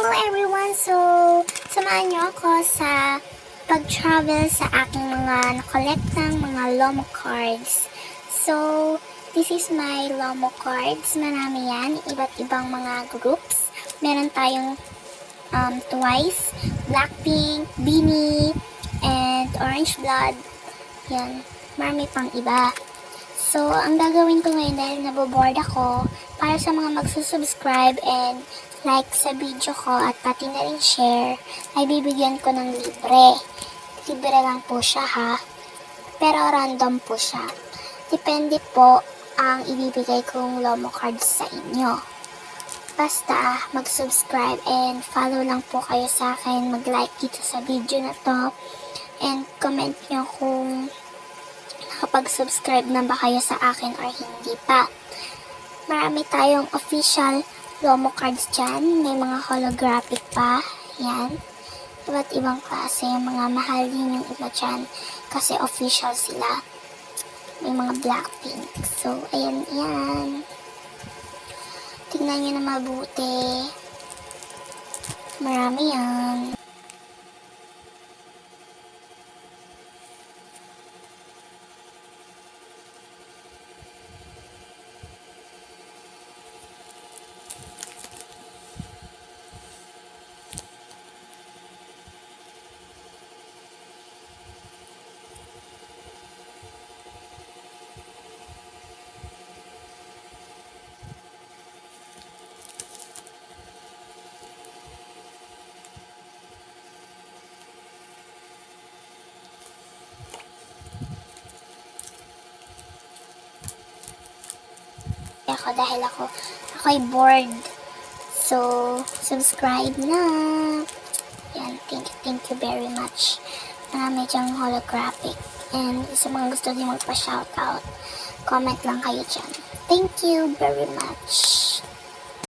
Hello everyone! So, samahan niyo ako sa pag-travel sa aking mga nakolektang mga Lomo cards. So, this is my Lomo cards. Marami yan. Iba't ibang mga groups. Meron tayong Twice, Blackpink, BINI, and Orange Blood. Yan. Marami pang iba. So, ang gagawin ko ngayon dahil naboboard ako, para sa mga magsusubscribe and like sa video ko at pati na rin share, ay bibigyan ko ng libre. Libre lang po siya ha. Pero random po siya. Depende po ang ibibigay kong Lomo cards sa inyo. Basta mag-subscribe and follow lang po kayo sa akin. Mag-like dito sa video na to. And comment nyo kung nakapag-subscribe na ba kayo sa akin or hindi pa. Marami tayong official Lomo cards dyan. May mga holographic pa. Yan. Iba't ibang klase. Yung mga mahal din yung iba dyan. Kasi official sila. May mga Blackpink. So, ayan, yan. Tingnan nyo na mabuti. Marami yan. Ako dahil ako'y bored. So, subscribe na. Yan, thank you very much. Marami dyang holographic. And sa mga gusto din magpa-shoutout, comment lang kayo dyan. Thank you very much.